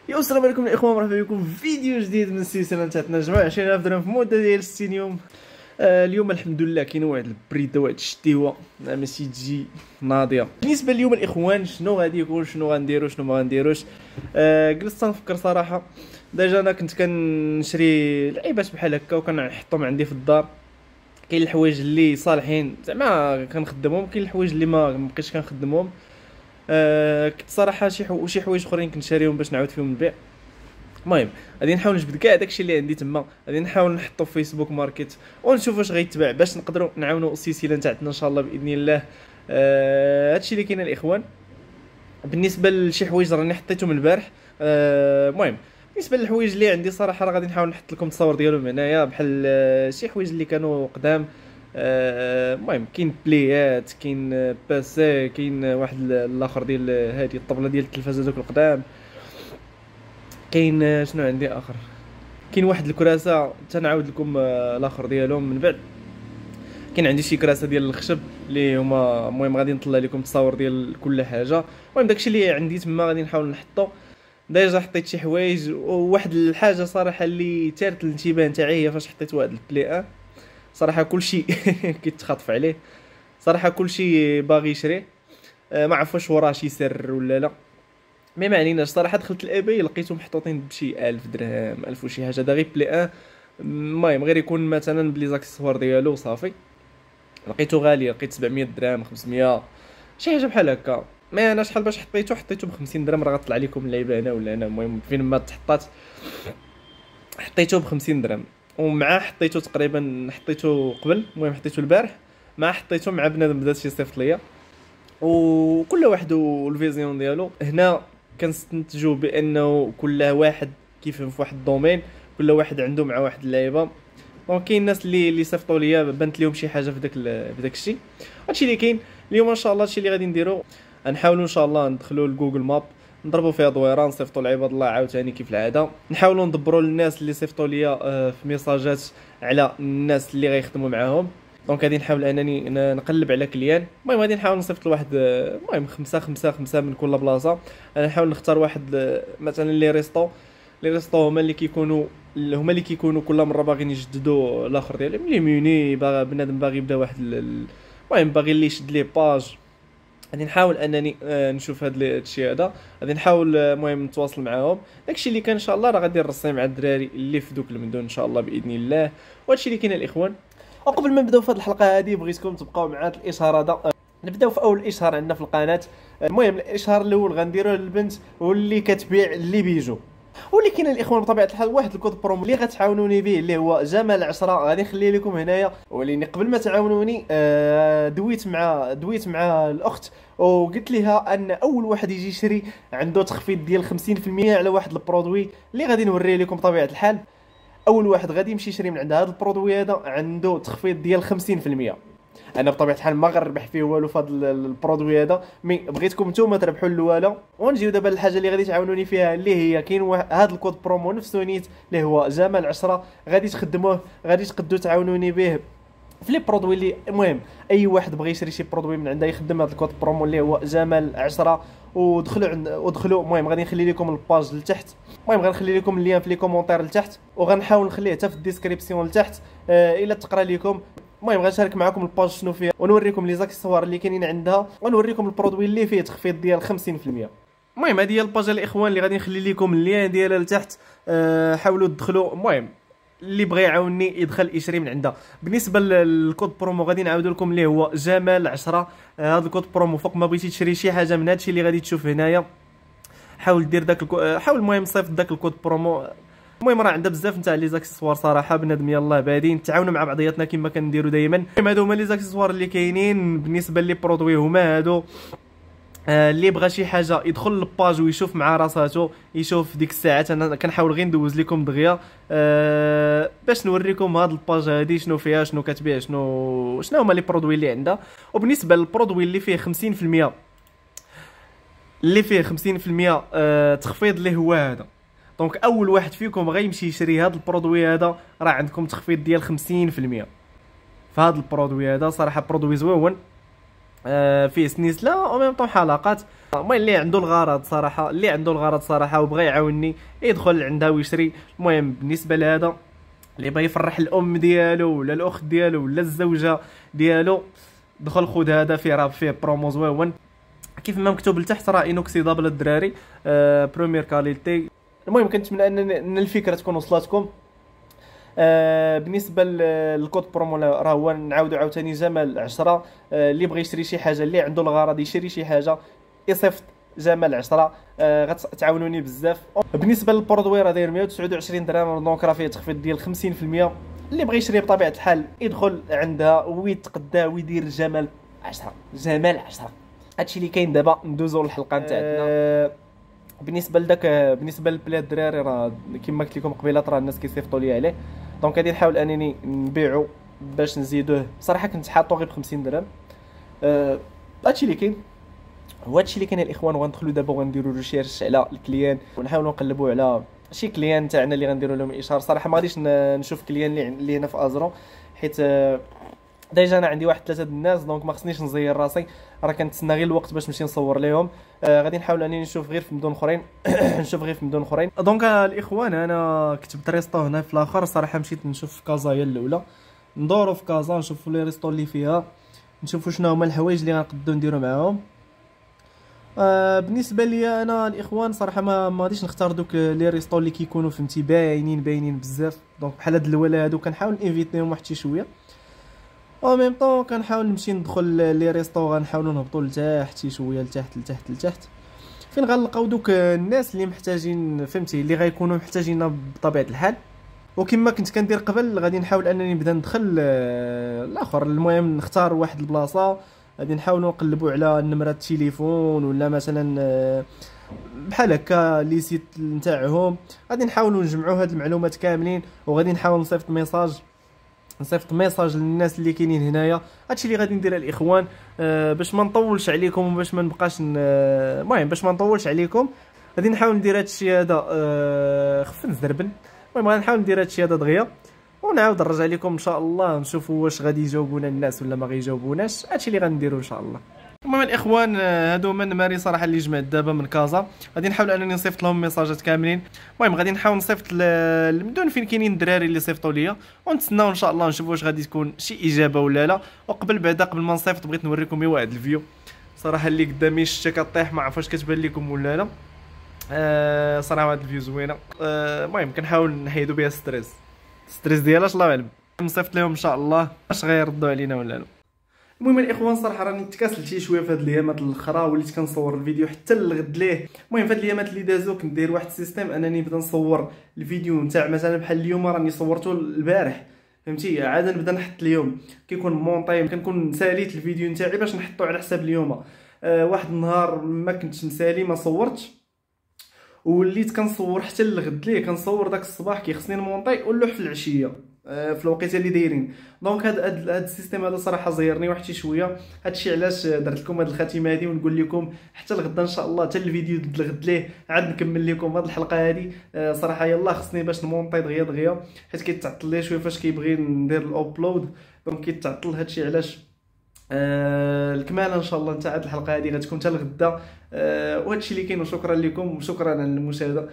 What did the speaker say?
يا السلام عليكم الاخوان، مرحبا بكم في فيديو جديد من السلسله تاعنا جماعه 20000 درهم في مده ديال 60 يوم. اليوم الحمد لله كاين واحد البريده، واحد الشتيوه ماشي تجي ناضيه. بالنسبه اليوم الاخوان شنو غادي يكون، شنو غنديرو، شنو ما غنديروش. جلست تنفكر صراحه. ديجا انا كنت كنشري لعيبات بحال هكا وكنحطهم عندي في الدار. كاين الحوايج اللي صالحين زعما كنخدمهم، كاين الحوايج اللي ما بقيتش كنخدمهم. كنت صراحه شي حوايج اخرين كنت شاريهم باش نعاود فيهم البيع. المهم غادي نحاول نجبد كاع داكشي اللي عندي تما، غادي نحاول نحطو في فيسبوك ماركت ونشوف واش غيتباع باش نقدروا نعاونوا السلسله تاعنا ان شاء الله باذن الله. هادشي اللي كاين الاخوان. بالنسبه لشي حوايج راني حطيتهم البارح. المهم بالنسبه للحوايج اللي عندي صراحه راه غادي نحاول نحط لكم التصاور ديالهم هنايا، بحال شي حوايج اللي كانوا قدام. المهم كاين بليات، كاين باسي، كاين واحد الاخر ديال هذه الطبله ديال التلفازه دوك القدام. كاين شنو عندي اخر، كاين واحد الكراسه تنعاود لكم الاخر ديالهم من بعد. كاين عندي شي كراسه ديال الخشب اللي هما، المهم غادي نطلع لكم تصاور ديال كل حاجه. المهم داكشي اللي عندي تما غادي نحاول نحطو. ديجا حطيت شي حوايج، وواحد الحاجه صراحه اللي ثارت الانتباه نتاعي هي فاش حطيت واحد البلي صراحه كلشي كيتخاطف عليه. صراحه كلشي باغي يشريه. ما عرفوش وراه شي سر ولا لا. ما عليناش صراحه. دخلت الايباي لقيتهم محطوطين بشي 1000 درهم 1000 وشي حاجه، دا غير بلي المهم غير يكون مثلا بلي زاكسسوار ديالو صافي. لقيته غالي، لقيت 700 درهم 500 شي حاجه بحال هكا. ما انا شحال باش حطيته ب 50 درهم، راه غطلع لكم اللعيبه هنا ولا هنا. المهم فين ما تحطات حطيته ب 50 درهم، ومع حطيته تقريبا حطيته قبل، المهم حطيته البارح مع حطيته مع بنادم بدا يصيفط ليا، وكل واحد والفيزيون ديالو. هنا كنستنتجوا بانه كل واحد كيفهم في واحد الدومين، كل واحد عنده مع واحد اللعيبه. دونك كاين الناس اللي صيفطوا ليا بانت لهم شي حاجه في داك الشيء. هادشي اللي كاين اليوم ان شاء الله. هادشي اللي غادي نديرو، غنحاولوا ان شاء الله ندخلوا لجوجل ماب، نضربوا فيها دويره، نصيفطوا لعباد الله عاوتاني كيف العاده، نحاولوا ندبروا للناس اللي صيفطوا ليا في ميساجات على الناس اللي غيخدموا معاهم. دونك غادي نحاول انني نقلب على كليان. المهم غادي نحاول نصيفط لواحد، المهم خمسة من كل بلاصه. غادي نحاول نختار واحد مثلا لي ريستو هما اللي كيكونوا كل مره باغيين يجددوا الاخر ديالهم، لي ميني بنادم باغي يبدا واحد المهم باغي اللي يشد لي باج. غادي نحاول انني نشوف هاد الشيء هذا. غادي نحاول المهم نتواصل معاهم. داكشي اللي كان ان شاء الله راه غادي نرسي مع الدراري اللي في دوك المدن ان شاء الله باذن الله. وهادشي اللي كاين الاخوان. وقبل ما نبداو في هذه الحلقه هذه بغيتكم تبقاو مع هذا الاشهار هذا. نبداو في اول اشهار عندنا في القناه. المهم الاشهار الاول غنديروه للبنت واللي كتبيع اللي بيجو، واللي كاين الاخوان بطبيعه الحال واحد الكود برومو اللي غتعاونوني به اللي هو جمال 10. غادي نخليه لكم هنايا. ولكن قبل ما تعاونوني دويت مع الاخت وقلت لها ان اول واحد يجي يشري عنده تخفيض ديال 50% على واحد البرودوي اللي غادي نوريه لكم بطبيعه الحال. اول واحد غادي يمشي يشري من عند هذا البرودوي هذا عنده تخفيض ديال 50%. انا بطبيعه الحال ما غنربح فيه والو في هذا البرودوي هذا، مي بغيتكم نتوما تربحوا الاولى. ونجيو دابا للحاجه اللي غادي تعاونوني فيها، اللي هي كاين هذا الكود برومو نفسه نيت اللي هو جمال 10. غادي تخدموه، غادي تقدروا تعاونوني به في لي برودوي اللي، المهم اي واحد بغى يشري شي برودوي من عنده يخدم هذا الكود برومو اللي هو جمال 10. ودخلوا المهم غادي نخلي لكم الباج لتحت. المهم غنخلي لكم اللين في لي كومونتير لتحت، وغنحاول نخليه حتى في الديسكريبسيون لتحت الا تقرا لكم. المهم غنشارك معكم الباج شنو فيها، ونوريكم لي زاكسسوار اللي كاينين عندها، ونوريكم البرودوي اللي فيه تخفيض ديال 50%. المهم هذه هي الباج الاخوان اللي غادي نخلي لكم اللين ديالها لتحت. حاولوا تدخلوا. المهم اللي بغى يعاوني يدخل يشري من عندها. بالنسبه للكود برومو غادي نعاودوا لكم اللي هو جمال 10. هذا الكود برومو فوق ما بغيتي تشري شي حاجه من هادشي اللي غادي تشوف هنايا، حاول دير حاول المهم صيفط داك الكود برومو. المهم راه عندها بزاف نتاع لي زاكسسوار صراحه بنادم يلاه بادين نتعاونوا مع بعضياتنا كما كنديروا دائما. المهم هادو هما لي زاكسسوار اللي كاينين. بالنسبه لي برودوي هما هادو. اللي بغى شي حاجه يدخل للباج ويشوف مع راساتو، يشوف ديك الساعات. انا كنحاول غير ندوز لكم دغيا باش نوريكم هاد الباج هادي شنو فيها، شنو كتبيع، شنو هما لي برودوي اللي عندها. وبالنسبه للبرودوي اللي فيه 50%، تخفيض اللي هو هذا. دونك اول واحد فيكم غيمشي يشري هذا البرودوي هذا راه عندكم تخفيض ديال 50% في هذا البرودوي هذا. صراحه برودوي زويون. فيه سنيسله او ميم طون حلقات. المهم اللي عنده الغرض صراحه، وبغى يعاونني يدخل عندها ويشري. المهم بالنسبه لهذا اللي بغى يفرح الام ديالو ولا الاخت ديالو ولا الزوجه ديالو، دخل خذ هذا، فيه راه فيه برومو زويون كيف ما مكتوب لتحت، راه انوكسيدابل الدراري، بروميير كاليتي. المهم كنتمنى ان الفكره تكون وصلتكم. بالنسبه للكود برومو راه هو نعاودو عاوتاني جمال 10. اللي بغى يشري شي حاجه، اللي عنده الغرض يشري شي حاجه، يصيفط جمال 10. غتعاونوني بزاف. بالنسبه للبرودوي راه داير 129 درهم، دونك راه فيه تخفيض ديال 50%. اللي بغى يشري بطبيعه الحال يدخل عندها ويتقدا ويدير جمال 10. جمال 10. هادشي اللي كاين دابا. ندوزو للحلقه نتاعنا. بالنسبه للبلا الدراري، راه كما قلت لكم قبيله راه الناس كيصيفطوا لي عليه، دونك غادي نحاول انني نبيعو باش نزيدوه. بصراحه كنت حاطو غير ب 50 درهم. هادشي اللي كاين، هو هادشي اللي كاين الاخوان. وغندخلوا دابا وغنديروا ريشيرش على الكليان، ونحاولوا نقلبوا على شي كليان تاعنا اللي غنديروا لهم اشهار. صراحه ما غاديش نشوف كليان اللي هنا في ازرو، حيت ديجا انا عندي واحد 3 الناس، دونك ما خصنيش نزير راسي. راه كنتسنى غير الوقت باش نمشي نصور ليهم. غادي نحاول انني نشوف غير في مدن اخرين دونك الاخوان انا كتبت ريستو هنا في الاخر. صراحه مشيت نشوف في كازا هي الاولى، ندورو في كازا نشوفوا لي ريستو اللي فيها، نشوفوا شنو هما الحوايج اللي غنقدروا نديرو معاهم. بالنسبه لي انا الاخوان صراحه ما غاديش نختار دوك لي ريستو اللي كيكونوا فهمتي باينين بزاف. دونك بحال هاد الولا هادو كنحاول انفيتيهم واحد شي شويه، او ميم طون كنحاول نمشي ندخل لي ريستو، غنحاولوا نهبطوا لتحت شي شويه، لتحت فين غنلقاو دوك الناس اللي محتاجين فهمتي، اللي غيكونوا محتاجيننا بطبيعه الحال. وكما كنت كندير قبل غادي نحاول انني نبدا ندخل الاخر. المهم نختار واحد البلاصه، غادي نحاولوا نقلبوا على نمره التليفون ولا مثلا بحال هكا لي سيت نتاعهم. غادي نحاولوا نجمعوا هاد المعلومات كاملين، وغادي نحاول نصيفط ميساج للناس اللي كاينين هنايا. هادشي اللي غادي ندير الاخوان. باش ما نطولش عليكم وباش ما نبقاش المهم باش ما نطولش عليكم، غادي نحاول ندير هادشي هذا خف نزربن. المهم غادي نحاول ندير هادشي هذا دغيا، ونعاود نرجع لكم ان شاء الله، نشوفوا واش غادي يجاوبونا الناس ولا ما غيجاوبوناش. هادشي اللي غنديرو ان شاء الله. المهم الاخوان هادو هما النماري صراحه اللي جمعت دابا من كازا. غادي نحاول انني نصيفط لهم ميساجات كاملين. المهم غادي نحاول نصيفط المدن فين كاينين الدراري اللي صيفطوا ليا، ونتسناو ان شاء الله نشوفوا واش غادي تكون شي اجابه ولا لا. وقبل ما نصيفط بغيت نوريكم واحد الفيو صراحه اللي قدامي، الشتا كطيح، ما عرفتش كتبان لكم ولا لا. صراحه هاد الفيو زوينه. المهم كنحاول نحيدوا بها ستريس ديالها الله اعلم. نصيفط لهم ان شاء الله واش غيردوا علينا ولا لا. المهم الاخوان صراحه راني تكاسلت شي شويه في هاد الايامات الاخرى، وليت كنصور الفيديو حتى لغد ليه. المهم في هاد الايامات اللي دازو كنت داير واحد السيستيم انني نبدا نصور الفيديو نتاع مثلا بحال اليوم راني صورته البارح فهمتي، عاد نبدا نحط اليوم كيكون مونطي، كنكون ساليت الفيديو نتاعي باش نحطو على حساب اليوم. واحد النهار ما كنتش مسالي ما صورتش، وليت كنصور حتى لغد ليه، كنصور داك الصباح كيخصني نمونطي ونلوح في العشيه في الوقيته اللي دايرين. دونك هاد السيستيم هذا صراحه زيرني واحد شي شويه. هادشي علاش درت لكم هاد الخاتمه هادي، ونقول لكم حتى لغدا ان شاء الله، حتى الفيديو لغد ليه عاد نكمل لكم هاد الحلقه هادي. صراحه يلا خصني باش نمونطي دغيا حيت كيتعطل لي شويه فاش كيبغي ندير الابلود، دونك كيتعطل. هادشي علاش الكماله ان شاء الله نتاع هاد الحلقه هادي غتكون حتى لغدا. وهادشي اللي كاين، وشكرا لكم وشكرا على المشاهده.